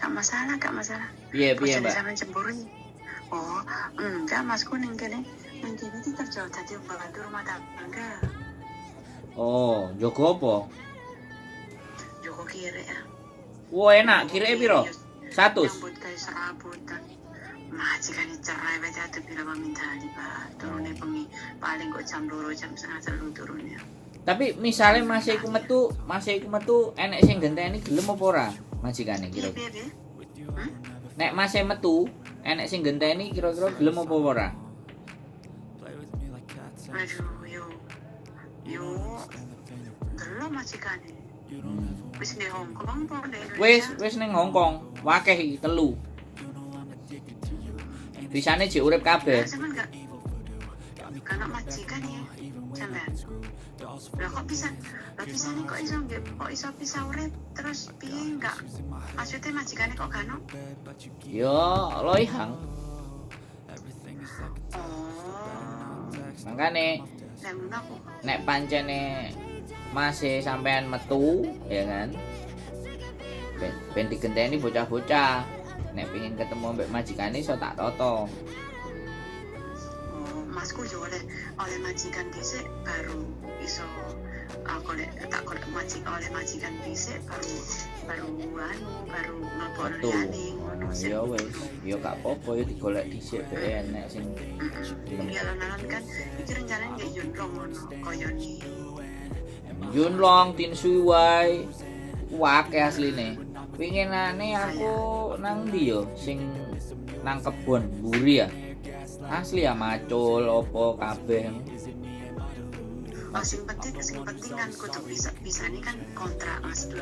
Gak masalah. Piye Bojone Mbak? sampean cemburu. Oh, enggak Masku ning kene iki kerja dadi pembantu rumah tangga. Oh, jogo apa? Joko kiri ya. Wah enak, kira piro? 100. Nyambut gawe serabutan. Majikane cerai wae atuh pira pamintani, Pak. Turune bengi paling kok jam 2 jam setengah 3 turune. Tapi misalnya masih iku metu enek sing genteni gelem apa ora? Majikane kira. Piye? Nek masih metu enek sing genteni kira-kira gelem apa ora? Aduh, yo. Delok majikane. Wis di Hong Kong po di Indonesia. Wis ning Hong Kong, wakeh iki 3. Bisane jek urip kabeh. Sampeyan enggak kana majikan ya. Sampeyan. Lah kok bisa nih kok iso bisa urip terus piye enggak? Maksudnya majikane kok kano? Yo, loihang. Oh. Makane Lah ngono aku. nek pancene masih sampean metu ya kan. Ben digenteni bocah-bocah. Nek pengen ketemu mbek majikane iso tak toto. Oh, Masku yo oleh majikan dhisik baru iso oleh majikan dhisik baru ngelebokno liyane ngono sih. Ya wis, ya gak apa-apa ya digolek dhisik bae enek sing Ya lan kan iki rencanane nggih Yunlong ngono kaya ni. Yunlong Tin Sui wae. Wake asline. Pinginane aku nang ndi yo sing nang kebon mburi ya. Asli ya macul opo kabeh. Sing penting kan kudu bisa nih kan kontrak Mas 2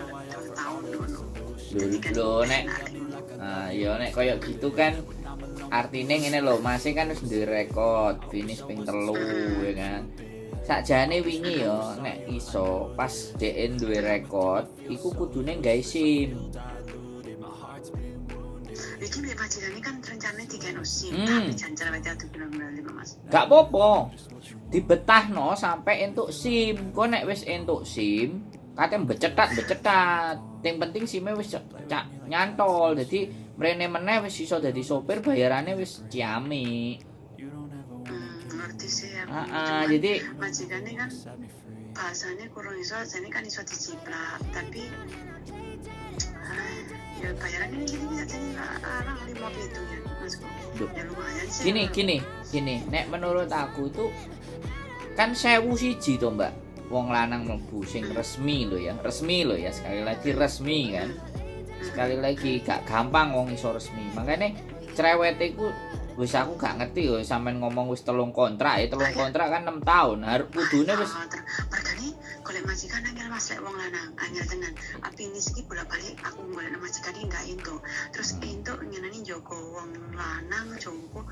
tahun ngono. Lho nek ya nek koyo gitu kan artine ngene lho, masih kan wis duwe rekod finish ping 3 ya kan. Sakjane wingi ya nek iso pas DN duwe rekod iku kudune gawe SIM. Iki mbek majikane kan rencanane digeno SIM tapi janjar wae atuh bener-bener Mas. Gak apa-apa. Dibetahno sampai entuk SIM. Kok nek wis entuk SIM, kate becetat. Yang penting SIM-e wis nyantol. Dadi mrene meneh wis iso dadi sopir, bayarane wis ciamik. Ngerti sih aku. Jadi majikane kan bahasanya kurang iso, jane kan iso diciplak, tapi ya bayarannya gini bisa jadi orang 5 itu ya Masku. Ya lumayan sih. Gini. Nek menurut aku itu kan 1.000 to, Mbak. Wong lanang mlebu sing resmi lo ya, sekali lagi resmi kan. Sekali lagi gak gampang wong iso resmi. Makanya cerewet iku wis aku gak ngerti yo sampean ngomong wis 3 kontrak kan 6 tahun. Harus kudune wis mergane golek majikan angel Mas lek wong lanang, angel tenan. Api ini iki bolak-balik aku golek majikan iki gak entuk. Terus entuk nyeneni Joko wong lanang Joko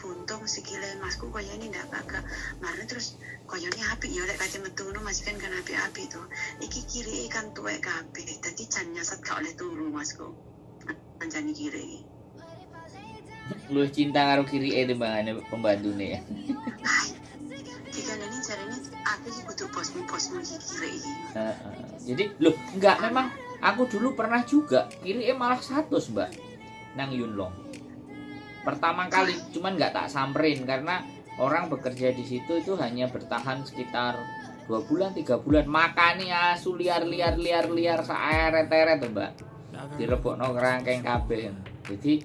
buntung sikile Masku koyane ndak kagak. Mari terus koyone apik ya lek kate metu ngono majikan kan apik-apik to. Iki kiri kan tuwek kabeh. Dadi jan nyasat gak oleh turu Masku. Anjani kiri iki. Lu cinta karo kirike timbangane pembantune ya. Dikaneni jarene aku iki kudu bosmu iki kiri iki. Jadi loh enggak, memang aku dulu pernah juga kirike malah 100 Mbak nang Yunlong. Pertama kali cuman nggak tak samperin karena orang bekerja di situ itu hanya bertahan sekitar 2 bulan 3 bulan, makane asu liar saeret-eret to Mbak. Direbokno kerangkeng kabeh. Jadi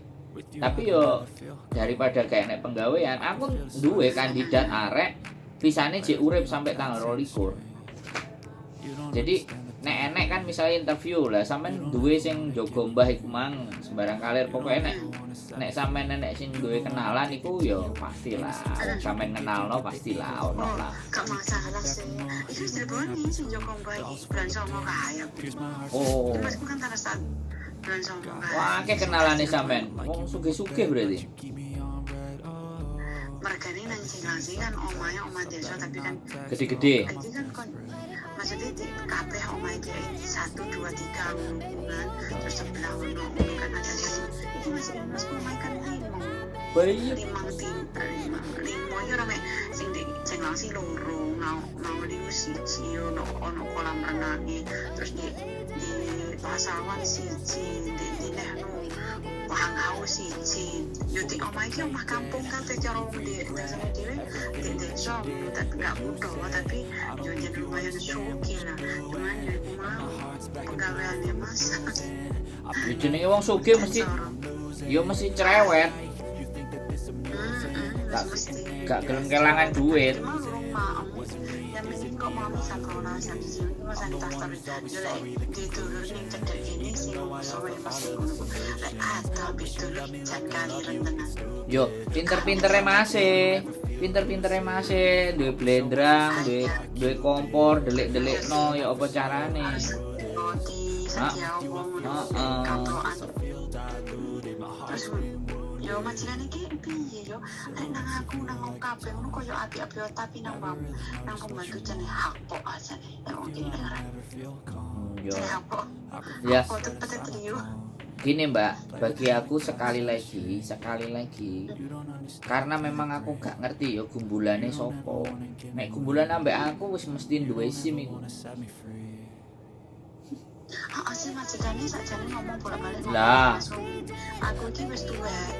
tapi yo daripada kayak nek penggawean, aku duwe kandidat arek pisane jek urip sampai tanggal 22. Jadi nek enek kan misalnya interview lah sampean duwe sing jaga mbah iku mang sembarang kalir, pokoke nek sampean nenek sing duwe kenalan iku yo pastilah sampean kenalno pastilah ono lah. Gak masalah sih. Iki wis dileboni sing jaga mbah iki bulan 9 kae aku. Oh. Mas kan tarasan bulan 9 kae. Wah, akeh kenalane sampean. Wong sugih-sugih berarti. Mergane nang sing kan omah desa tapi kan Gede-gede. Iki kan maksudnya di kabeh omahe dia 1 2 3 hubungan terus sebelah ono kan ada yang itu masih Mas omahe kan 5. Bayi 5 ya rame sing langsung loro mau liu siji ono kolam renang terus di pasawan siji di nehno omahku siji. Yo di omah iki omah kampung kan cara wong di dasane dhewe di desa tapi gak kudo tapi yo jadi lumayan suki lah. Cuman yo iku mau penggaweane Mas. Ya jenenge wong sugih mesti yo mesti cerewet. Gak gelem kelangan duit. Cuma rumah yang penting kok mau sabrona sampai sini Mas tas tapi jelek ditulur ning cedek ini sing sore Mas ngono. Lek ada betul jan kali rentenan. Yo, pinter-pintere masih. Pinter-pintere masih duwe blendrang, duwe kompor, delik-delikno ya apa carane. Roti sedia wong ngono. Kaplokan. Terus yo majikan iki piye yo lek nang aku nang wong kabeh ngono koyo api-api tapi nang pembantu jane hakpo aja nek wong iki ora. Yo. Hakpo. Ya. Foto trio. Gini Mbak, bagi aku sekali lagi karena memang aku gak ngerti ya gumbulane sopo. Nek gumbulan ambek aku wis mesti duwe SIM iku. Asli majikane sakjane ngomong bolak-balik Lah. Aku iki wis tuwek.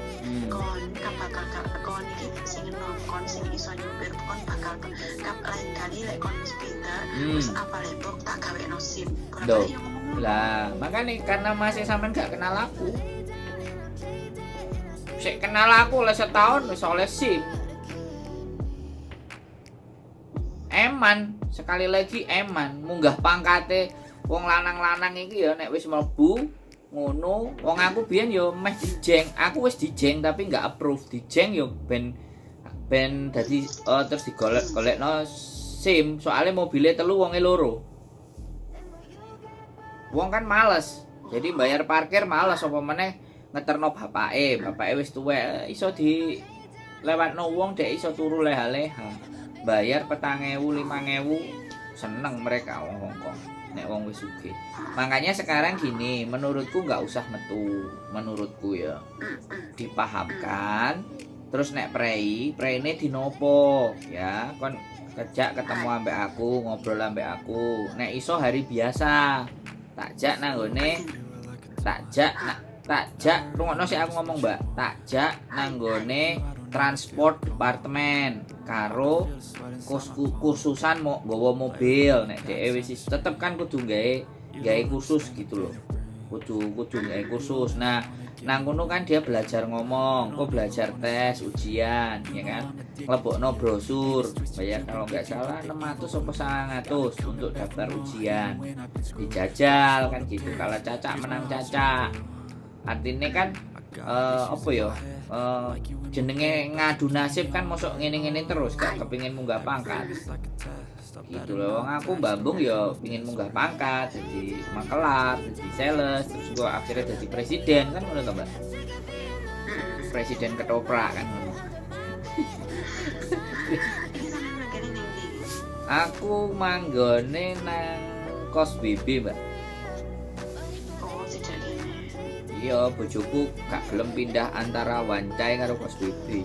Kon bakal kon iki sing nongkon sing iso nyupir kon bakal lain kali lek kon wis pinter wis apa lepok tak gawekno SIM. Duh. Lah, makanya karena masih sampean gak kenal aku. Sik kenal aku oleh setahun wis oleh SIM. Eman, sekali lagi eman munggah pangkate wong lanang-lanang iki ya nek wis mlebu ngono, wong aku biyen yo meh dijeng. Aku wis dijeng tapi gak approve. Dijeng yo ben dadi terus digolek-golekno SIM, soalnya mobilnya telu wonge loro. Wong kan males. Jadi bayar parkir males apa meneh ngeterno bapake wis tuwek iso di lewatno wong dek iso turu leha-leha. Bayar 4.000 5.000 seneng mereka wong Hongkong nek wong wis sugih. Makanya sekarang gini, menurutku nggak usah metu, menurutku ya. Dipahamkan terus nek preine dinopo ya, kon kerja ketemu ambek aku, ngobrol ambek aku. Nek iso hari biasa takjak nanggone takjak rungokno sik aku ngomong Mbak, takjak nanggone transport departemen karo kursusan mau nggawa mobil. Nek dhewe wis tetep kan kudu gawe kursus gitu loh, kudu gawe kursus. Nah nang kono kan dia belajar ngomong, kok belajar tes ujian ya kan, nglebokno brosur bayar kalau nggak salah 600 atau 900 untuk daftar ujian, dijajal kan gitu. Kalau cacak menang cacak, artinya kan apa ya, jenenge ngadu nasib kan mosok ngene-ngene terus gak kepingin munggah pangkat gitu loh. Aku Bambung ya pingin munggah pangkat jadi makelar, jadi sales, terus gua akhirnya jadi presiden kan ngono to Mbak. Presiden ketoprak kan ngono. Aku manggone nang kos BB Mbak. Iya, bojoku gak gelem pindah antara Wancai karo kos BB.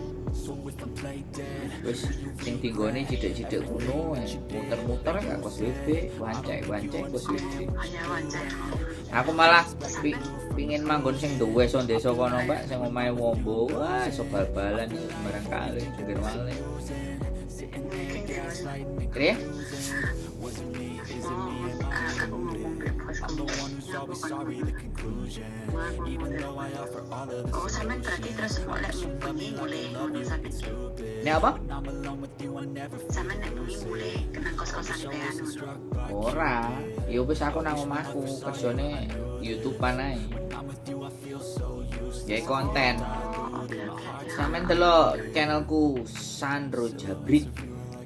Wis sing tinggone cidek-cidek kuno, muter-muter gak kos BB, Wancai kos BB. Aku malah pingin manggon sing duwe so desa kono Mbak, sing omahe Wombo. Wah, iso bal-balan sembarang kali pinggir wale. Kira? Oh, sampean berarti terus oleh mulai ngono sampean. Ini apa? Sampean nek mulai nang kos-kosan pean. Ora, ya wis aku nang omahku, kerjane YouTube-an ae. Ya konten. Sampeyan delok channelku Sandro Jabrik.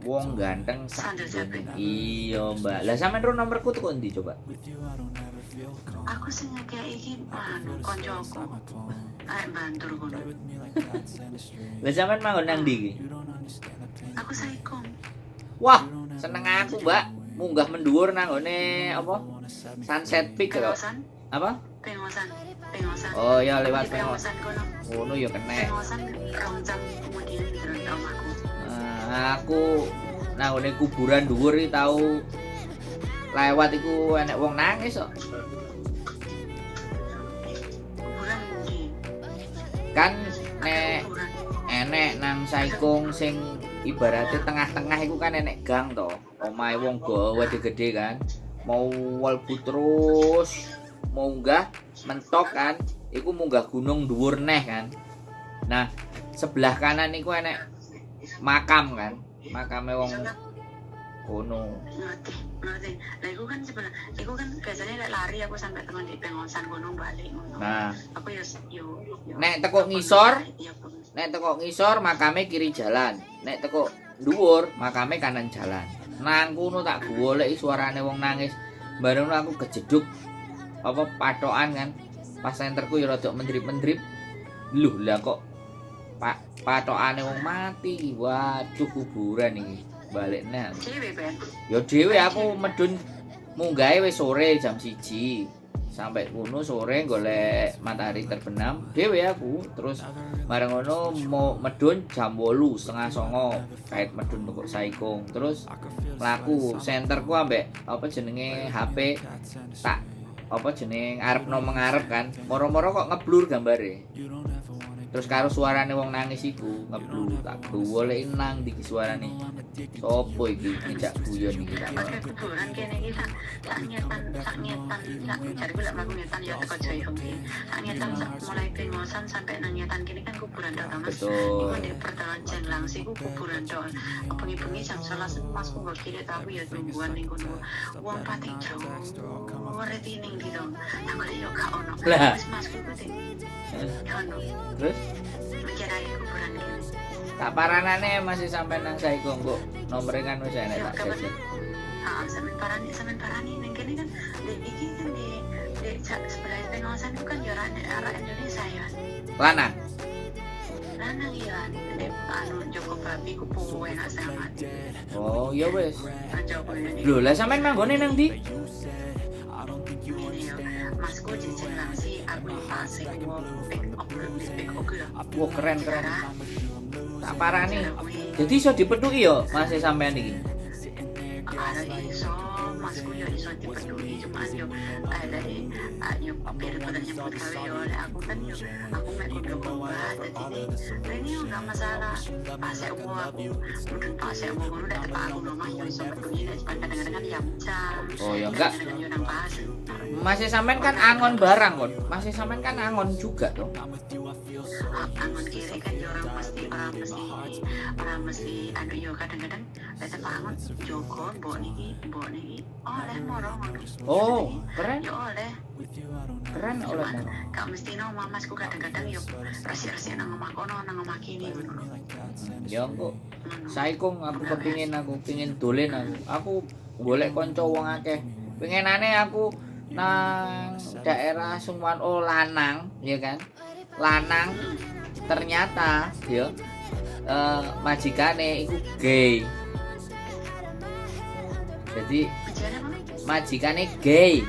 Wong ganteng sak. Iya, Mbak. Lah sampeyan ro nomorku tuku endi coba? Aku sing ngekek iki koncoku. Arek Bantul kono. Lah sampeyan manggon nang ndi iki? Aku Saikom. Wah, seneng aku, Mbak. Munggah mendhuwur nang ngone apa? Sunset Peak lho. Apa? Pengosan. Oh ya lewat pengosan kono. Ngono ya kena. Pengosan roncang kemudian di rumahku. Aku nang ngone kuburan dhuwur iki tau lewat iku enek wong nangis kok. Kuburan ndi? kan nek enek nang Saikung sing ibaratnya tengah-tengah iku kan enek gang to. Omahe wong gede kan. Mau walbu terus munggah mentok kan, iku munggah gunung dhuwur neh kan. Nah, sebelah kanan iku enek makam kan. Makame wong kono. Ngerti. Lah iku kan sebelah, iku kan biasanya lek lari aku sampai tekan di Pengosan gunung balik ngono. Nah, aku yo nek teko ngisor makame kiri jalan. Nek teko dhuwur makame kanan jalan. Nang kono tak goleki suarane wong nangis. Bareng aku kejeduk apa patokan kan. Pas senterku ya rada mendrip-mendrip. Loh, lah kok patokane wong mati. Waduh, kuburan iki. Baliknya dhewe ben. Ya dhewe aku medun munggahe wis sore jam 1. Sampai kono sore golek matahari terbenam dhewe aku. Terus bareng ngono mau medun jam 8 setengah 9 kait medun kok Saikung. Terus mlaku senterku ambek apa jenenge HP tak apa jenenge ngarepno mengarep kan. Moro-moro kok ngeblur gambare. Terus karo suarane wong nangis iku ngeblur tak goleki nang ndi suarane. Sopo iki ngejak guyon iki tak. Pakai kuburan kene iki sak nyetan cari gula mlaku nyetan ya teko Jaya iki. Sak nyetan mulai Pengosan sampai nang nyetan kene kan kuburan tok Mas. Betul. Iku di pertalan Jenglang sih ku kuburan tok. Bengi-bengi jam 11 Mas ku kiri tahu ya tungguan ning kono. Wong pati jauh. Reti ning ndi to. Aku yo gak ono. Lah. Mas ku kudu. Terus Mencari kuburan ini. tak paranane masih sampai nang Saikung kok. Nomere kan wis enek tak sesek. Sampean parani ning kene kan iki kan di sebelah Pengosan itu kan yo arah Indonesia ya. Lanang. Lanang ya, anu Joko Babi ku puwe enak sangat. Oh, ya wis. Joko ini. Lho, lah sampean manggone nang ndi? Ini yo, Masku di Jenglang sih aku fase ku pick up ya. Wah, keren. Tak parani. Jadi iso dipethuki yo masih sampean iki. Ada iso, Masku yo iso dipeduli cuman yo dari yo biar pada nyebut gawe yo aku kan yo aku mek kudu obat dadi ini yo enggak masalah. Pas aku mungkin pas aku ngono dak tepak aku rumah yo iso peduli nek kadang-kadang kan ya jam. Oh, ya enggak. Yo nang pas. Masih sampean kan angon barang kon. Masih sampean kan angon juga dong. Angon kiri kan yo orang mesti anu yo kadang-kadang nek tepak angon Joko mbok niki oleh moro ngono. Oh, keren. Yo oleh. Keren oleh mono. Kak mesti no mamasku kadang-kadang yo resik-resik nang omah kono nang omah kene ngono. Ya kok Saikung aku pengin dolen aku golek kanca wong akeh. Pengenane aku nang daerah Sungwan lanang, ya kan? Lanang ternyata ya majikane iku gay. Jadi majikane gay.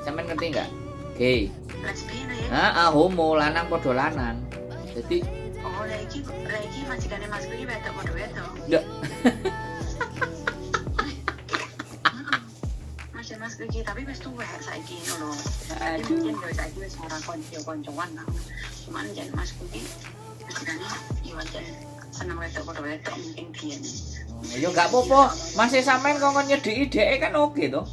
Sampeyan ngerti enggak? Gay. Lesbian ya. Homo lanang padha lanang. Jadi Lah iki majikane Mas kuwi wedok padha wedok. ndak Mas kuwi tapi wis tuwek saiki ngono. aduh. Mungkin yo saiki wis ora konco-koncoan lah. Cuman jan Mas kuwi sebenarnya yo aja seneng wedok padha wedok mungkin biyen. Ya enggak apa-apa. Masih sampean kongkon nyedhiki dheke kan oke to.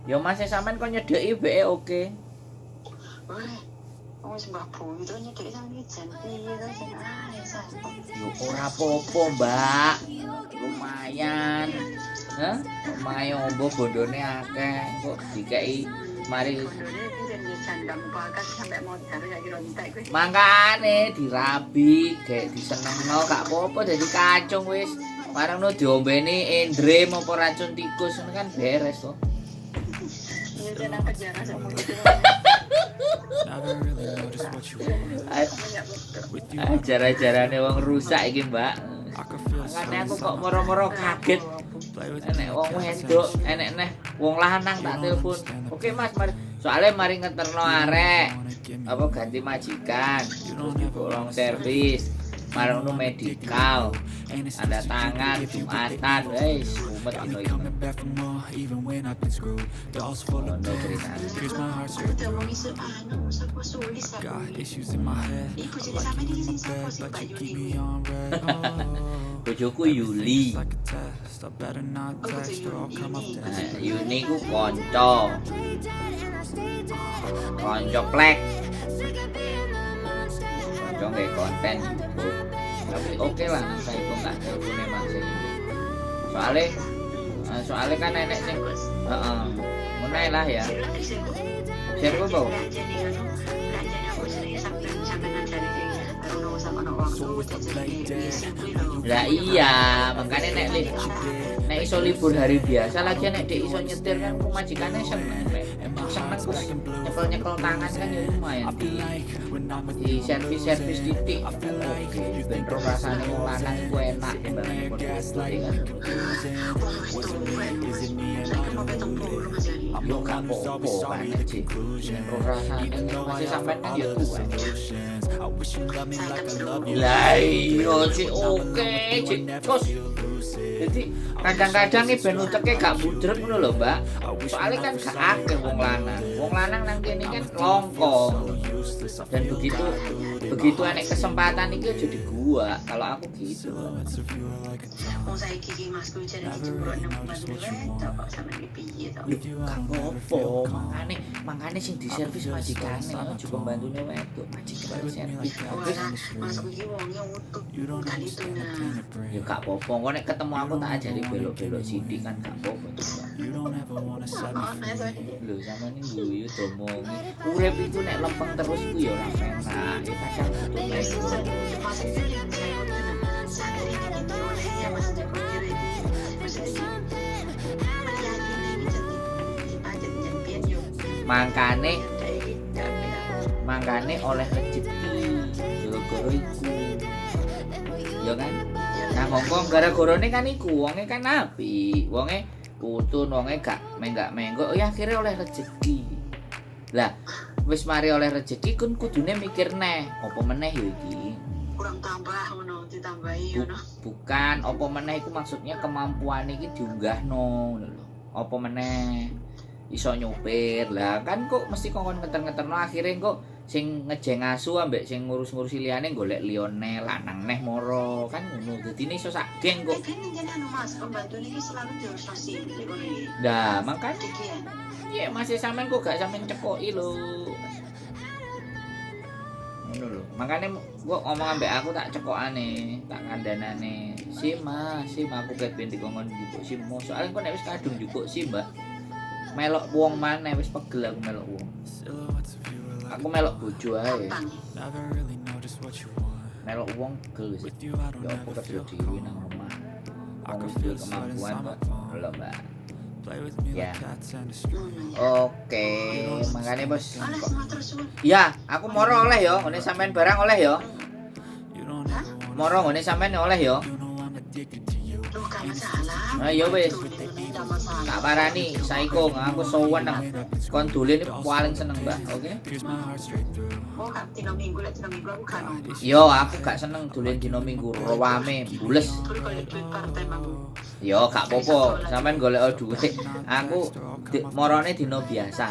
Ya masih sampean kok nyedheki beke oke. Wis mbah Bu itu nyedheki sang ijen piye to sing Yo ora apa-apa, Mbak. Lumayan. Hah? Lumayan ombo bondone akeh kok dikeki mari mangkane dirabi, gek disenengno gak apa-apa dadi kacung wis. Marangno diombeni endrem apa racun tikus ngono kan beres to. Ajar-ajarane wong rusak iki, Mbak. Makane aku kok moro-moro kaget. Enek wong wedok, enek neh wong lanang tak telepon. Oke Mas, mari. Soale mari ngeterno arek. Apa ganti majikan, terus ditolong servis. Marono medical, ada tangan, jumatan, guys, umat ino itu. Ono ceritanya. Aku udah mau isu siapa sulis aku. Ibu jadi sama ini sih siapa sih Mbak Yuni. Bojoku Yuli. Aku tuh Yuni. Yuni ku konco plek. Konco nggak konten YouTube. Tapi oke lah, saya itu nggak tahu memang sih. Soalnya kan nenek sih. Menai lah ya. Share gue bau. Lah iya, makanya nek iso libur hari biasa lagi nek dek iso nyetir kan majikannya seneng ku nyekel tangan kan ya lumayan di servis titik. Oke, benro rasanya mau lanang ku enak banget kan. Yo gak apa-apa kan Cik. Benro rasanya masih sampai kan ya tua. Lah iya Cik, oke Cik. Terus jadi kadang-kadang nih ben uteknya gak budrek ngono lho Mbak. Soalnya kan gak akeh wong lanang. Wong lanang nang kene kan longkong. Dan begitu enek kesempatan iki aja di gua. Kalau aku gitu. Mau saya kiki Mas ku jadi dijembrok nang pembantu wedok kok sampe piye to. Gak apa-apa, mangane sing diservis majikane, aja pembantune wedok, majikane servis. Masuk iki wonge utuh. Kan itu nah. Ya gak apa-apa, kok nek ketemu aku tak ajari belok-belok sithik kan gak apa-apa. Lho sampeyan guyu domongi. Urip itu nek lempeng terus ku ya ora enak. Ya kadang mangkane oleh rezeki gara-gara iku ya kan. Nah ngomong gara-garane kan iku wonge kan apik, wonge putun, wonge gak menggok ya akhirnya oleh rezeki. Lah wis mari oleh rezeki kun kudune mikir neh apa meneh ya iki kurang tambah ngono ditambahi ngono. Bukan apa meneh iku maksudnya kemampuan iki diunggahno ngono lho. Apa meneh iso nyopir. Lah kan kok mesti kongkon ngeter-ngeterno akhirnya kok sing ngejeng asu ambek sing ngurus-ngurusi liyane golek liyane lanang neh moro kan ngono. Dadine iso sak geng kok. Kan jenenge Mas pembantu iki selalu diurusi ngono iki. Nah, makane Sekian. iya masih sampean kok gak sampean cekoki lho. Ngono lho. Makane gua ngomong ambek aku tak cekokane, tak kandhanane. Sima aku ket ben dikongkon njupuk simo. Soale kok nek wis kadung njupuk sih, Mbak. Melok wong maneh wis pegel aku melok wong. Aku melok bojo ae. Melok wong pegel wis. Ya aku kerja dhewe nang omah. Aku duwe kemampuan kok. Lho, Mbak. Ya. Oke, makanya Bos. Ya, aku moro oleh yo, ngene sampean barang oleh yo. Moro ngene sampean oleh yo. Loh, gak masalah. Nah, ya wis. Gak masalah. Tak parani, saiko aku sowan nang kon dolen paling seneng, Mbak. Oke. Oh, gak dino minggu aku kan. Yo, aku gak seneng dolen dino minggu rowame bules. Terus kalau duit partai mang. Yo, gak apa-apa. Sampean golek duit. Aku morone dino biasa.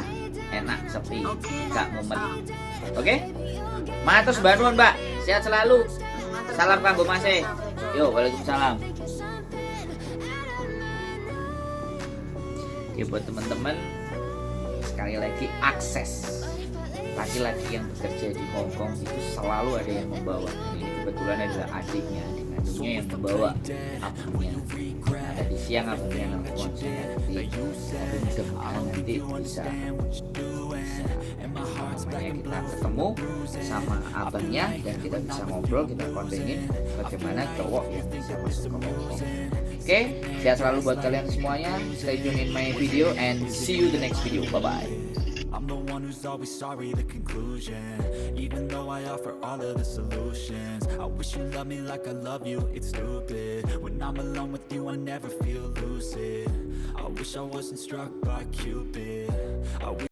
Enak sepi, gak mumet. Oke? Matur Mbak nuwun, Mbak. Sehat selalu. Salam kanggo Mas e. Yo, waalaikumsalam. Ya buat teman-teman sekali lagi akses laki-laki yang bekerja di Hong Kong itu selalu ada yang membawa. Ini kebetulan adalah adiknya, adik yang membawa abangnya. Ada di siang abangnya nelfon saya nanti. Tapi mudah-mudahan nanti bisa kita ketemu sama abangnya dan kita bisa ngobrol, kita kontenin bagaimana cowok yang bisa masuk ke Hong Kong. Oke, sehat selalu buat kalian semuanya. Stay tune in my video and see you the next video. Bye-bye. I'm the one who's always sorry, the conclusion. Even though I offer all of the solutions, I wish you loved me like I love you, it's stupid. When I'm alone with you, I never feel lucid. I wish I wasn't struck by Cupid.